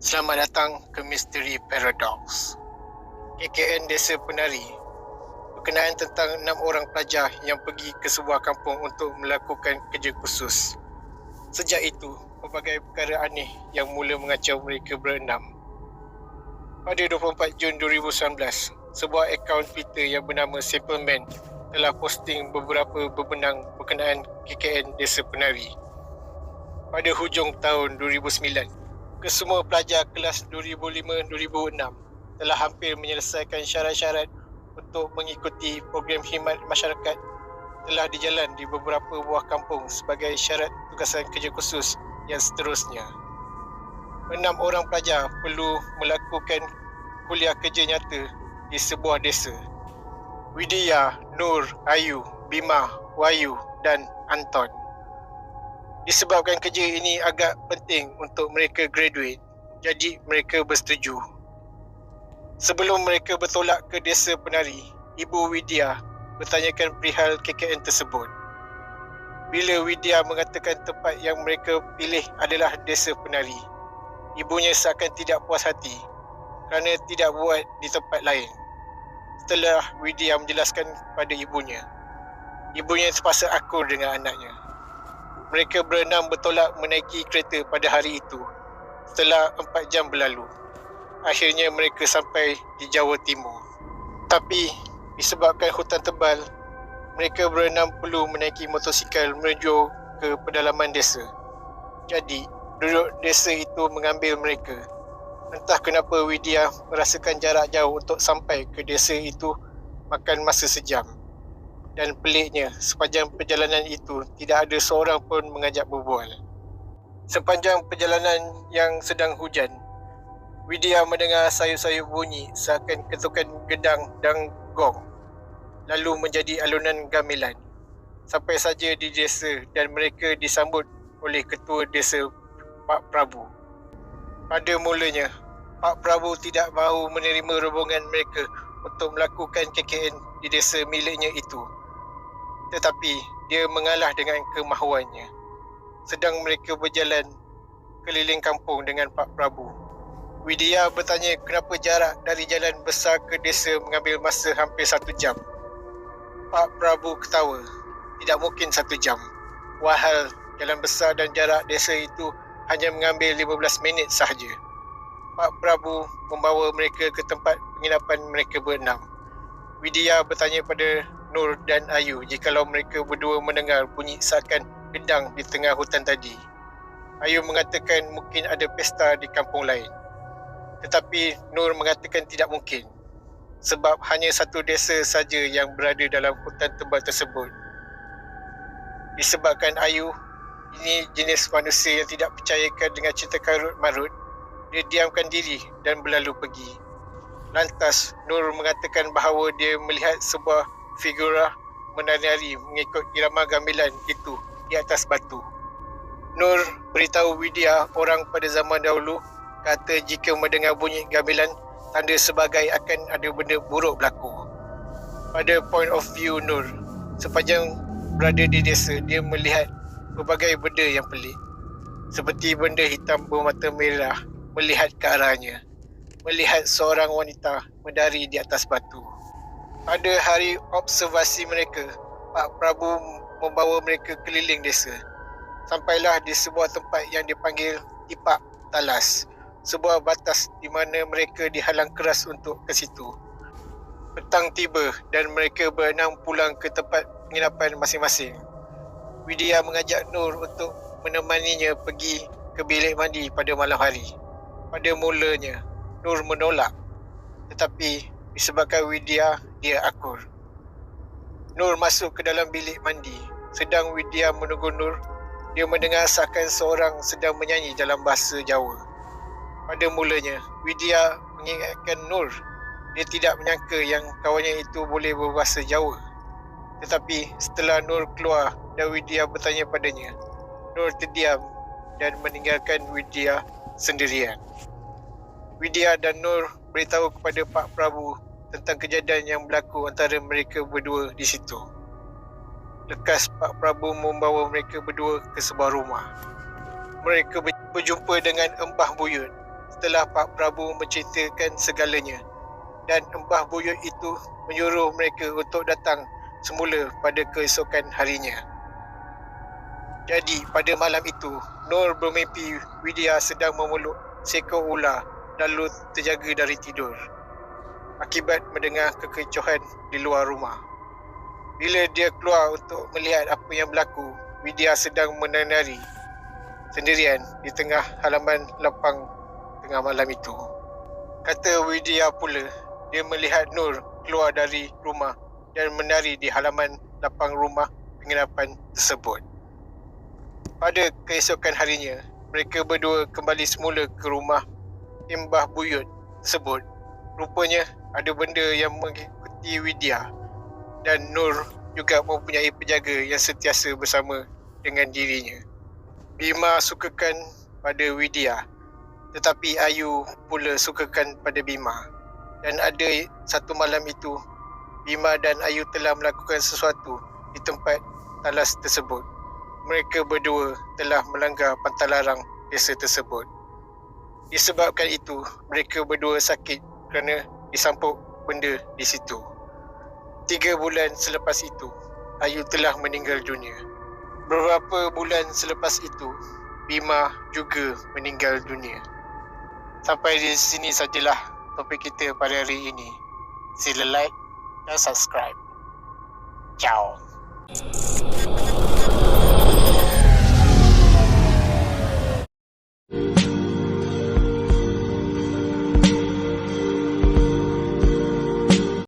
Selamat datang ke Misteri Paradox. KKN Desa Penari berkenaan tentang 6 orang pelajar yang pergi ke sebuah kampung untuk melakukan kerja khusus. Sejak itu, pelbagai perkara aneh yang mula mengacau mereka berenam. Pada 24 Jun 2019, sebuah akaun Twitter yang bernama Simple Man telah posting beberapa berbenang berkenaan KKN Desa Penari. Pada hujung tahun 2009, kesemua pelajar kelas 2005-2006 telah hampir menyelesaikan syarat-syarat untuk mengikuti program khidmat masyarakat telah dijalan di beberapa buah kampung sebagai syarat tugasan kerja khusus yang seterusnya. 6 orang pelajar perlu melakukan kuliah kerja nyata di sebuah desa. Widya, Nur, Ayu, Bima, Wahyu dan Anton. Disebabkan kerja ini agak penting untuk mereka graduate, jadi mereka bersetuju. Sebelum mereka bertolak ke Desa Penari, Ibu Widya bertanyakan perihal KKN tersebut. Bila Widya mengatakan tempat yang mereka pilih adalah Desa Penari, ibunya seakan tidak puas hati kerana tidak buat di tempat lain. Setelah Widya menjelaskan kepada ibunya terpaksa akur dengan anaknya. Mereka berenam bertolak menaiki kereta pada hari itu. Setelah 4 jam berlalu, akhirnya mereka sampai di Jawa Timur. Tapi disebabkan hutan tebal, mereka berenam perlu menaiki motosikal menuju ke pedalaman desa. Jadi, penduduk desa itu mengambil mereka. Entah kenapa Widya merasakan jarak jauh untuk sampai ke desa itu makan masa sejam. Dan peliknya, sepanjang perjalanan itu tidak ada seorang pun mengajak berbual. Sepanjang perjalanan yang sedang hujan, Widya mendengar sayup-sayup bunyi seakan ketukan gedang dan gong, lalu menjadi alunan gamelan. Sampai saja di desa dan mereka disambut oleh ketua desa Pak Prabu. Pada mulanya, Pak Prabu tidak mahu menerima rombongan mereka untuk melakukan KKN di desa miliknya itu. Tetapi dia mengalah dengan kemahuannya. Sedang mereka berjalan keliling kampung dengan Pak Prabu, Widya bertanya kenapa jarak dari jalan besar ke desa mengambil masa hampir 1 jam. Pak Prabu ketawa. Tidak mungkin 1 jam. Walhal jalan besar dan jarak desa itu hanya mengambil 15 minit sahaja. Pak Prabu membawa mereka ke tempat penginapan mereka berenam. Widya bertanya pada Nur dan Ayu jikalau mereka berdua mendengar bunyi seakan gedang di tengah hutan tadi. Ayu mengatakan mungkin ada pesta di kampung lain. Tetapi Nur mengatakan tidak mungkin, sebab hanya satu desa saja yang berada dalam hutan tebal tersebut. Disebabkan Ayu ini jenis manusia yang tidak percayakan dengan cerita karut marut, dia diamkan diri dan berlalu pergi. Lantas Nur mengatakan bahawa dia melihat sebuah figura menari-nari mengikut irama gamelan itu di atas batu. Nur beritahu Widya orang pada zaman dahulu kata jika mendengar bunyi gamelan tanda sebagai akan ada benda buruk berlaku. Pada point of view Nur, sepanjang berada di desa dia melihat berbagai benda yang pelik. Seperti benda hitam bermata merah melihat ke arahnya. Melihat seorang wanita menari di atas batu. Pada hari observasi mereka, Pak Prabu membawa mereka keliling desa. Sampailah di sebuah tempat yang dipanggil Tipak Talas, sebuah batas di mana mereka dihalang keras untuk ke situ. Petang tiba dan mereka berenam pulang ke tempat penginapan masing-masing. Widya mengajak Nur untuk menemaninya pergi ke bilik mandi pada malam hari. Pada mulanya, Nur menolak, tetapi disebabkan Widya, dia akur. Nur masuk ke dalam bilik mandi. Sedang Widya menunggu Nur, dia mendengar seakan seorang sedang menyanyi dalam bahasa Jawa. Pada mulanya, Widya mengingatkan Nur. Dia tidak menyangka yang kawannya itu boleh berbahasa Jawa. Tetapi setelah Nur keluar dan Widya bertanya padanya, Nur terdiam dan meninggalkan Widya sendirian. Widya dan Nur beritahu kepada Pak Prabu tentang kejadian yang berlaku antara mereka berdua di situ. Lekas Pak Prabu membawa mereka berdua ke sebuah rumah. Mereka berjumpa dengan Embah Buyut. setelah Pak Prabu menceritakan segalanya, dan Mbah Buyut itu menyuruh mereka untuk datang semula pada keesokan harinya. Jadi pada malam itu, Nur bermimpi Widya sedang memeluk seekor ular lalu terjaga dari tidur akibat mendengar kekecohan di luar rumah. Bila dia keluar untuk melihat apa yang berlaku, Widya sedang menari sendirian di tengah halaman lapang tengah malam itu. Kata Widya pula, dia melihat Nur keluar dari rumah dan menari di halaman lapang rumah penginapan tersebut. Pada keesokan harinya, mereka berdua kembali semula ke rumah Mbah Buyut tersebut. Rupanya ada benda yang mengikuti Widya, dan Nur juga mempunyai penjaga yang sentiasa bersama dengan dirinya. Bima sukakan pada Widya, tetapi Ayu pula sukakan pada Bima. Dan ada satu malam itu, Bima dan Ayu telah melakukan sesuatu di tempat talas tersebut. Mereka berdua telah melanggar pantalarang desa tersebut. Disebabkan itu, mereka berdua sakit kerana disampuk benda di situ. 3 bulan selepas itu, Ayu telah meninggal dunia. Beberapa bulan selepas itu, Bima juga meninggal dunia. Sampai di sini sajalah topik kita pada hari ini. Sila like dan subscribe. Ciao.